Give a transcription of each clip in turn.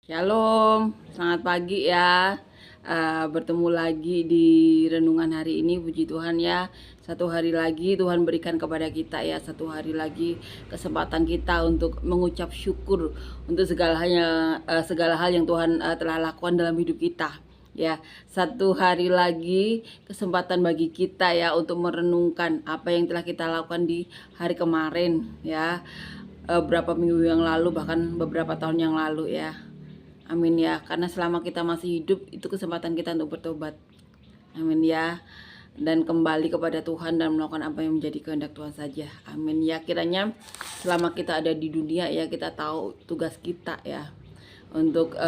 Shalom, selamat pagi ya. Bertemu lagi di renungan hari ini, puji Tuhan ya. Satu hari lagi Tuhan berikan kepada kita ya, satu hari lagi kesempatan kita untuk mengucap syukur untuk segala hal yang Tuhan telah lakukan dalam hidup kita. Ya, satu hari lagi kesempatan bagi kita ya untuk merenungkan apa yang telah kita lakukan di hari kemarin ya. Berapa minggu yang lalu, bahkan beberapa tahun yang lalu ya. Amin ya, karena selama kita masih hidup itu kesempatan kita untuk bertobat. Amin ya. Dan kembali kepada Tuhan dan melakukan apa yang menjadi kehendak Tuhan saja. Amin ya. Kiranya selama kita ada di dunia ya, kita tahu tugas kita ya, untuk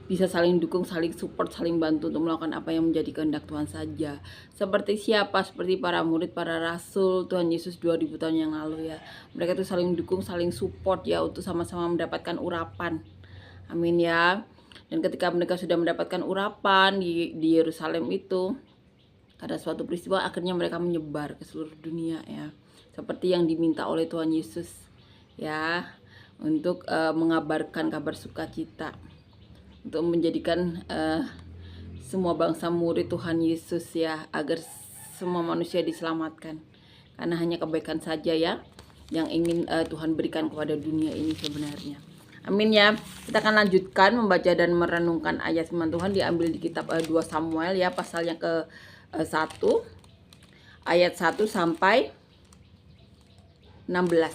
bisa saling dukung, saling support, saling bantu untuk melakukan apa yang menjadi kehendak Tuhan saja. Seperti siapa? Seperti para murid, para rasul Tuhan Yesus 2000 tahun yang lalu ya. Mereka itu saling dukung, saling support ya, untuk sama-sama mendapatkan urapan. Amin ya. Dan ketika mereka sudah mendapatkan urapan di Yerusalem itu, ada suatu peristiwa, akhirnya mereka menyebar ke seluruh dunia ya, seperti yang diminta oleh Tuhan Yesus ya, untuk mengabarkan kabar sukacita, untuk menjadikan semua bangsa murid Tuhan Yesus ya, agar semua manusia diselamatkan. Karena hanya kebaikan saja ya yang ingin Tuhan berikan kepada dunia ini sebenarnya. Amin ya. Kita akan lanjutkan membaca dan merenungkan ayat firman Tuhan, diambil di kitab 2 Samuel ya, pasal yang ke 1 ayat 1 sampai 16.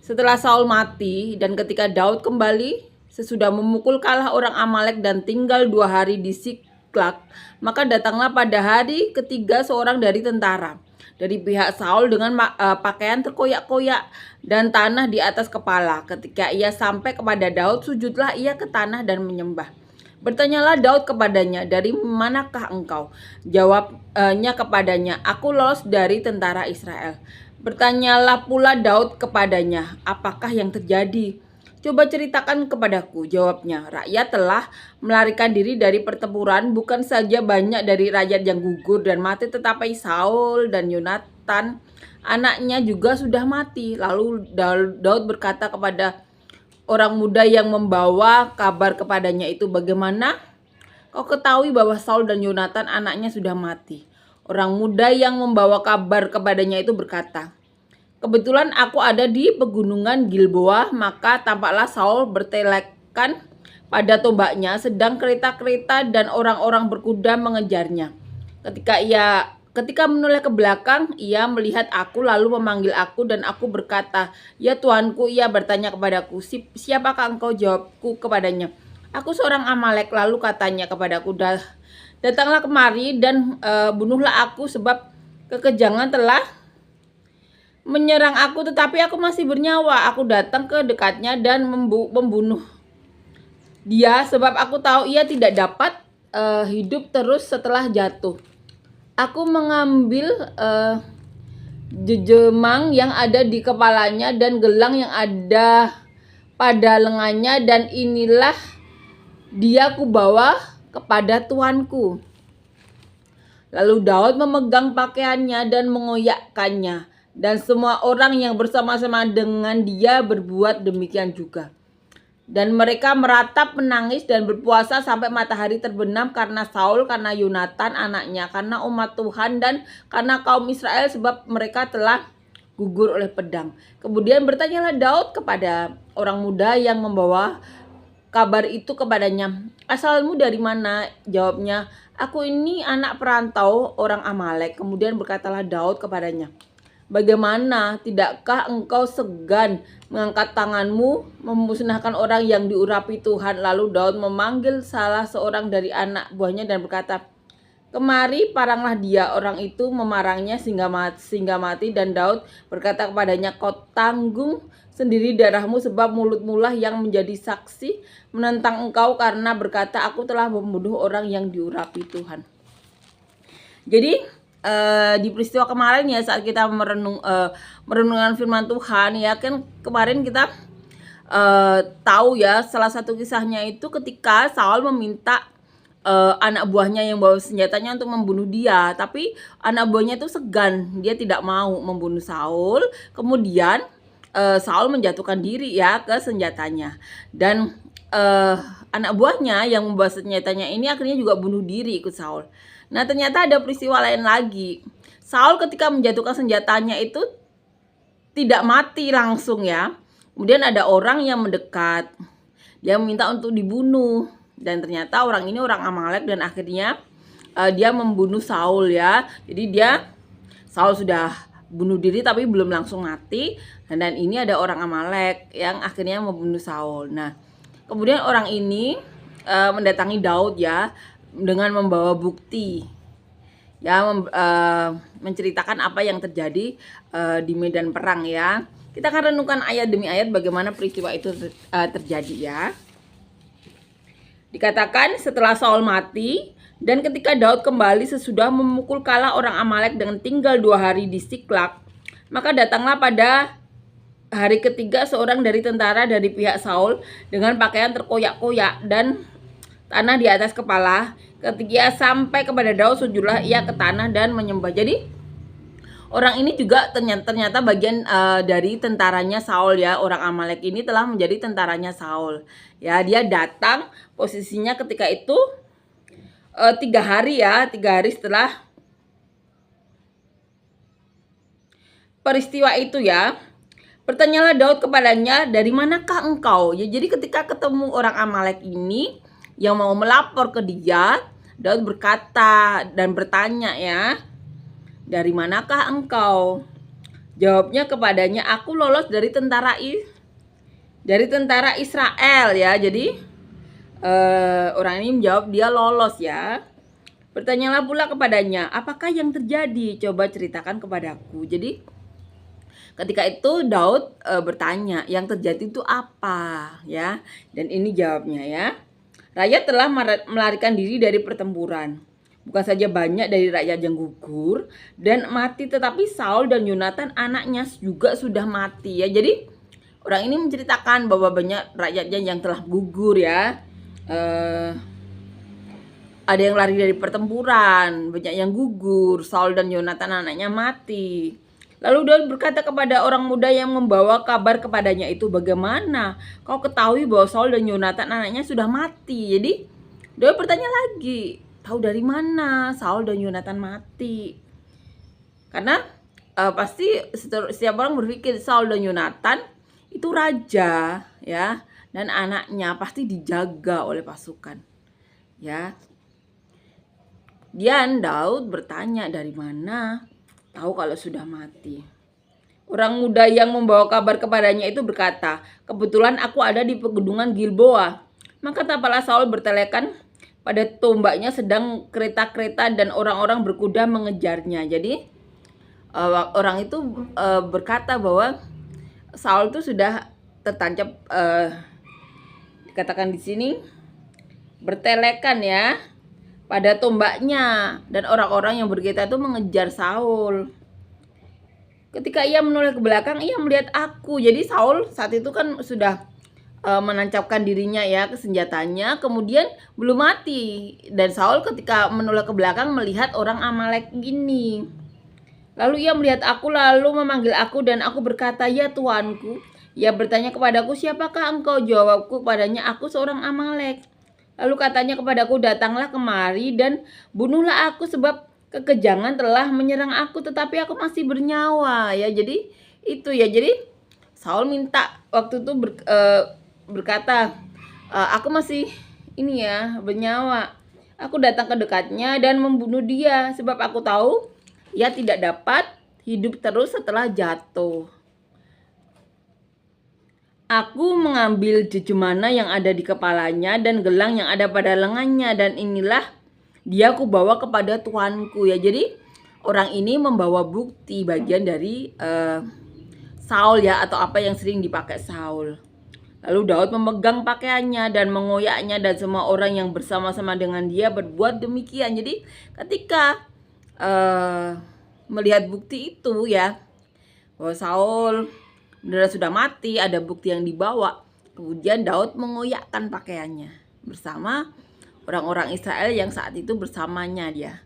Setelah Saul mati dan ketika Daud kembali sesudah memukul kalah orang Amalek dan tinggal 2 hari di Siklak, maka datanglah pada hari ketiga seorang dari tentara dari pihak Saul dengan pakaian terkoyak-koyak dan tanah di atas kepala. Ketika ia sampai kepada Daud, sujudlah ia ke tanah dan menyembah. Bertanyalah Daud kepadanya, "Dari manakah engkau?" Jawabnya kepadanya, "Aku lolos dari tentara Israel." Bertanyalah pula Daud kepadanya, "Apakah yang terjadi? Coba ceritakan kepadaku." Jawabnya, "Rakyat telah melarikan diri dari pertempuran, bukan saja banyak dari rakyat yang gugur dan mati, tetapi Saul dan Yonatan anaknya juga sudah mati." Lalu Daud berkata kepada orang muda yang membawa kabar kepadanya itu, "Bagaimana kau ketahui bahwa Saul dan Yonatan anaknya sudah mati?" Orang muda yang membawa kabar kepadanya itu berkata, "Kebetulan aku ada di pegunungan Gilboa." Maka tampaklah Saul bertelekan pada tombaknya, sedang kereta-kereta dan orang-orang berkuda mengejarnya. Ketika menoleh ke belakang, ia melihat aku lalu memanggil aku, dan aku berkata, "Ya Tuanku." Ia bertanya kepadaku, "Siapakah engkau?" Jawabku kepadanya, "Aku seorang Amalek." Lalu katanya kepadaku, "Datanglah kemari dan bunuhlah aku, sebab kekejangan telah menyerang aku, tetapi aku masih bernyawa." Aku datang ke dekatnya dan membunuh dia, sebab aku tahu ia tidak dapat hidup terus setelah jatuh. Aku mengambil jejemang yang ada di kepalanya dan gelang yang ada pada lengannya, dan inilah dia kubawa kepada tuanku. Lalu Daud memegang pakaiannya dan mengoyakkannya, dan semua orang yang bersama-sama dengan dia berbuat demikian juga. Dan mereka meratap, menangis dan berpuasa sampai matahari terbenam, karena Saul, karena Yonatan anaknya, karena umat Tuhan, dan karena kaum Israel, sebab mereka telah gugur oleh pedang. Kemudian bertanyalah Daud kepada orang muda yang membawa kabar itu kepadanya, "Asalmu dari mana?" Jawabnya, "Aku ini anak perantau orang Amalek." Kemudian berkatalah Daud kepadanya, "Bagaimana? Tidakkah engkau segan mengangkat tanganmu memusnahkan orang yang diurapi Tuhan?" Lalu Daud memanggil salah seorang dari anak buahnya dan berkata, "Kemari, paranglah dia." Orang itu memarangnya sehingga mati, dan Daud berkata kepadanya, "Kau tanggung sendiri darahmu, sebab mulutmu lah yang menjadi saksi menentang engkau, karena berkata, 'Aku telah membunuh orang yang diurapi Tuhan.'" Jadi di peristiwa kemarin ya, saat kita merenungkan firman Tuhan ya, kan kemarin kita tahu ya, salah satu kisahnya itu ketika Saul meminta anak buahnya yang bawa senjatanya untuk membunuh dia, tapi anak buahnya itu segan, dia tidak mau membunuh Saul. Kemudian Saul menjatuhkan diri ya ke senjatanya, dan anak buahnya yang membawa senjatanya ini akhirnya juga bunuh diri ikut Saul. Nah, ternyata ada peristiwa lain lagi. Saul ketika menjatuhkan senjatanya itu tidak mati langsung ya. Kemudian ada orang yang mendekat. Dia meminta untuk dibunuh, dan ternyata orang ini orang Amalek, dan akhirnya dia membunuh Saul ya. Jadi Saul sudah bunuh diri tapi belum langsung mati, dan ini ada orang Amalek yang akhirnya membunuh Saul. Nah, kemudian orang ini mendatangi Daud ya dengan membawa bukti ya, menceritakan apa yang terjadi di medan perang ya. Kita akan renungkan ayat demi ayat bagaimana peristiwa itu terjadi ya. Dikatakan setelah Saul mati, dan ketika Daud kembali sesudah memukul kalah orang Amalek dengan tinggal 2 hari di Siklak, maka datanglah pada hari ketiga seorang dari tentara dari pihak Saul dengan pakaian terkoyak-koyak dan tanah di atas kepala. Ketika ia sampai kepada Daud, sujudlah ia ke tanah dan menyembah. Jadi orang ini juga ternyata bagian dari tentaranya Saul ya. Orang Amalek ini telah menjadi tentaranya Saul ya. Dia datang posisinya ketika itu 3 hari ya, 3 hari setelah peristiwa itu ya. Bertanyalah Daud kepadanya, dari manakah engkau? Ya, jadi ketika ketemu orang Amalek ini yang mau melapor ke dia, Daud berkata dan bertanya ya, dari manakah engkau? Jawabnya kepadanya, aku lolos dari tentara Israel ya. Jadi orang ini menjawab dia lolos ya. Bertanyalah pula kepadanya, apakah yang terjadi? Coba ceritakan kepadaku. Jadi ketika itu Daud bertanya, yang terjadi itu apa ya? Dan ini jawabnya ya. Rakyat telah melarikan diri dari pertempuran. Bukan saja banyak dari rakyat yang gugur dan mati, tetapi Saul dan Yonatan anaknya juga sudah mati ya. Jadi orang ini menceritakan bahwa banyak rakyatnya yang telah gugur ya. Ada yang lari dari pertempuran, banyak yang gugur, Saul dan Yonatan anaknya mati. Lalu Daud berkata kepada orang muda yang membawa kabar kepadanya itu, bagaimana kau ketahui bahwa Saul dan Yonatan anaknya sudah mati? Jadi Daud bertanya lagi, tahu dari mana Saul dan Yonatan mati? Karena pasti setiap orang berpikir Saul dan Yonatan itu raja ya, dan anaknya pasti dijaga oleh pasukan ya. Dan Daud bertanya, dari mana tahu kalau sudah mati? Orang muda yang membawa kabar kepadanya itu berkata, kebetulan aku ada di pegunungan Gilboa. Maka tampaklah Saul bertelekan pada tombaknya, sedang kereta-kereta dan orang-orang berkuda mengejarnya. Jadi orang itu berkata bahwa Saul itu sudah tertancap, dikatakan di sini bertelekan ya, pada tombaknya, dan orang-orang yang berkita itu mengejar Saul. Ketika ia menoleh ke belakang, ia melihat aku. Jadi Saul saat itu kan sudah menancapkan dirinya ya ke senjatanya, kemudian belum mati. Dan Saul ketika menoleh ke belakang melihat orang Amalek gini. Lalu ia melihat aku, lalu memanggil aku, dan aku berkata, ya Tuanku. Ia bertanya kepadaku, siapakah engkau? Jawabku kepadanya, aku seorang Amalek. Lalu katanya kepadaku, datanglah kemari dan bunuhlah aku, sebab kekejangan telah menyerang aku, tetapi aku masih bernyawa ya. Jadi itu ya. Jadi Saul minta waktu itu berkata, aku masih ini ya, bernyawa. Aku datang ke dekatnya dan membunuh dia, sebab aku tahu ia tidak dapat hidup terus setelah jatuh. Aku mengambil jejemana yang ada di kepalanya dan gelang yang ada pada lengannya, dan inilah dia aku bawa kepada tuanku ya. Jadi orang ini membawa bukti bagian dari Saul ya, atau apa yang sering dipakai Saul. Lalu Daud memegang pakaiannya dan mengoyaknya, dan semua orang yang bersama-sama dengan dia berbuat demikian. Jadi ketika melihat bukti itu ya, bahwa Saul benar sudah mati, ada bukti yang dibawa, kemudian Daud mengoyakkan pakaiannya bersama orang-orang Israel yang saat itu bersamanya dia.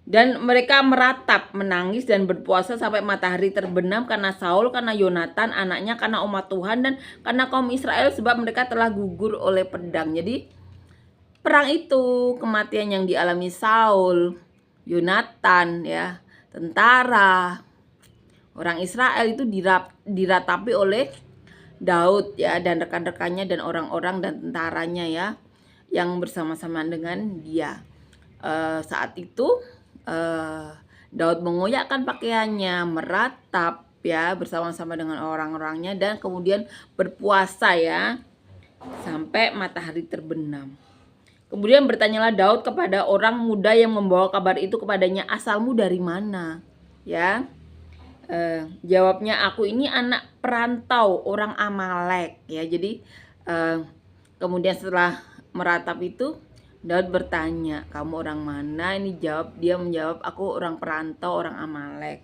Dan mereka meratap, menangis dan berpuasa sampai matahari terbenam karena Saul, karena Yonatan anaknya, karena umat Tuhan, dan karena kaum Israel sebab mereka telah gugur oleh pedang. Jadi perang itu, kematian yang dialami Saul, Yonatan ya, tentara, orang Israel itu diratapi oleh Daud ya, dan rekan-rekannya dan orang-orang dan tentaranya ya, yang bersama-sama dengan dia. Saat itu Daud mengoyakkan pakaiannya, meratap ya bersama-sama dengan orang-orangnya, dan kemudian berpuasa ya sampai matahari terbenam. Kemudian bertanyalah Daud kepada orang muda yang membawa kabar itu kepadanya, asalmu dari mana? Ya, jawabnya, aku ini anak perantau orang Amalek ya. Jadi kemudian setelah meratap itu, Daud bertanya, kamu orang mana? Dia menjawab, aku orang perantau orang Amalek.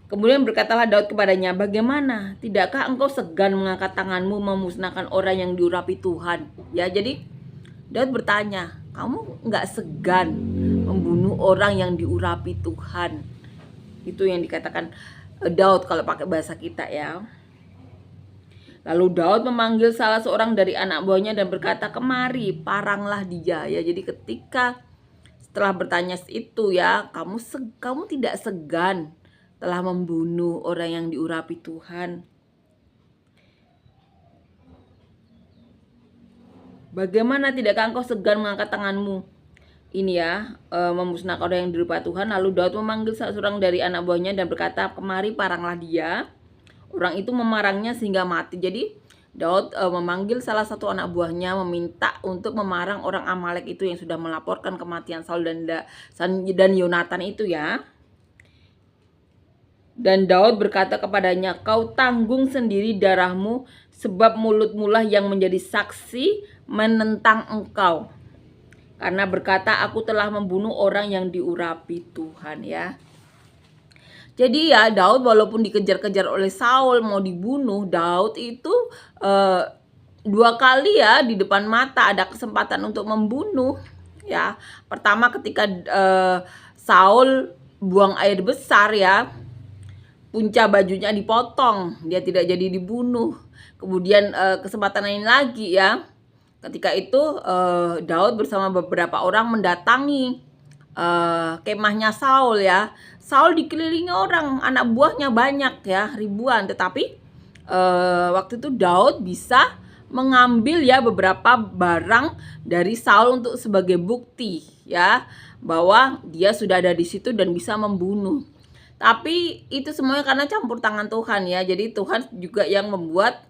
Kemudian berkatalah Daud kepadanya, bagaimana? Tidakkah engkau segan mengangkat tanganmu memusnahkan orang yang diurapi Tuhan? Ya, jadi Daud bertanya, kamu nggak segan membunuh orang yang diurapi Tuhan? Itu yang dikatakan Daud kalau pakai bahasa kita ya. Lalu Daud memanggil salah seorang dari anak buahnya dan berkata, kemari, paranglah dia. Ya, jadi ketika setelah bertanya itu ya, kamu tidak segan telah membunuh orang yang diurapi Tuhan. Bagaimana tidakkah engkau segan mengangkat tanganmu ini ya, memusnahkan orang yang diurapi Tuhan? Lalu Daud memanggil salah seorang dari anak buahnya dan berkata, kemari, paranglah dia. Orang itu memarangnya sehingga mati. Jadi Daud memanggil salah satu anak buahnya, meminta untuk memarang orang Amalek itu yang sudah melaporkan kematian Saul dan Yonatan itu ya. Dan Daud berkata kepadanya, kau tanggung sendiri darahmu, sebab mulutmu lah yang menjadi saksi menentang engkau. Karena berkata, aku telah membunuh orang yang diurapi Tuhan ya. Jadi ya Daud walaupun dikejar-kejar oleh Saul mau dibunuh, Daud itu 2 kali ya di depan mata ada kesempatan untuk membunuh ya. Pertama ketika Saul buang air besar ya, punca bajunya dipotong, dia tidak jadi dibunuh. Kemudian kesempatan lain lagi ya, ketika itu Daud bersama beberapa orang mendatangi kemahnya Saul ya. Saul dikelilingi orang, anak buahnya banyak ya, ribuan. Tetapi waktu itu Daud bisa mengambil ya beberapa barang dari Saul untuk sebagai bukti ya, bahwa dia sudah ada di situ dan bisa membunuh. Tapi itu semuanya karena campur tangan Tuhan ya. Jadi Tuhan juga yang membuat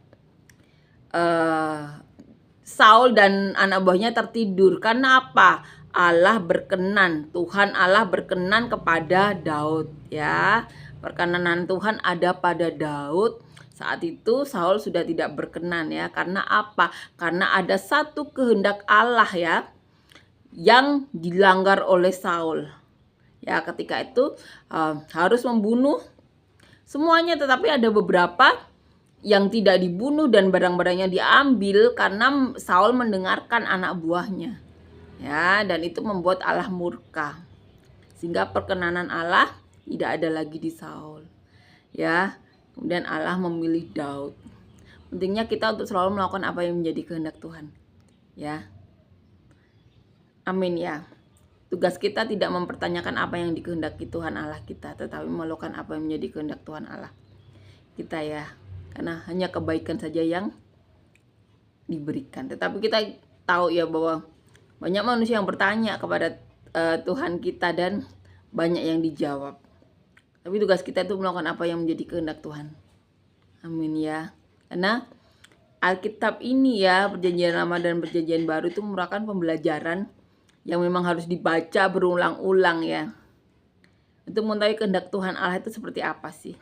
Saul dan anak buahnya tertidur. Karena apa? Allah berkenan, Tuhan Allah berkenan kepada Daud ya. Perkenanan Tuhan ada pada Daud. Saat itu Saul sudah tidak berkenan ya. Karena apa? Karena ada satu kehendak Allah ya yang dilanggar oleh Saul. Ya, ketika itu harus membunuh semuanya, tetapi ada beberapa yang tidak dibunuh dan barang-barangnya diambil karena Saul mendengarkan anak buahnya. Ya, dan itu membuat Allah murka. Sehingga perkenanan Allah tidak ada lagi di Saul. Ya, kemudian Allah memilih Daud. Pentingnya kita untuk selalu melakukan apa yang menjadi kehendak Tuhan. Ya. Amin ya. Tugas kita tidak mempertanyakan apa yang dikehendaki Tuhan Allah kita, tetapi melakukan apa yang menjadi kehendak Tuhan Allah kita ya. Karena hanya kebaikan saja yang diberikan. Tetapi kita tahu ya bahwa banyak manusia yang bertanya kepada Tuhan kita dan banyak yang dijawab. Tapi tugas kita itu melakukan apa yang menjadi kehendak Tuhan. Amin ya. Karena Alkitab ini ya, Perjanjian Lama dan Perjanjian Baru itu merupakan pembelajaran yang memang harus dibaca berulang-ulang ya. Untuk mengetahui kehendak Tuhan Allah itu seperti apa sih.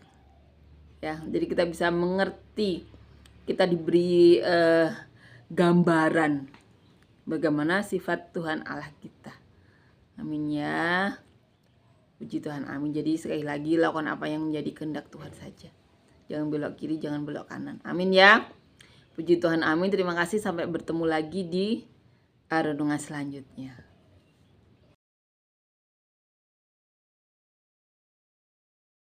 Ya, jadi kita bisa mengerti, kita diberi gambaran bagaimana sifat Tuhan Allah kita. Amin ya. Puji Tuhan, amin. Jadi sekali lagi lakukan apa yang menjadi kehendak Tuhan saja. Jangan belok kiri, jangan belok kanan. Amin ya. Puji Tuhan, amin. Terima kasih, sampai bertemu lagi di renungan selanjutnya.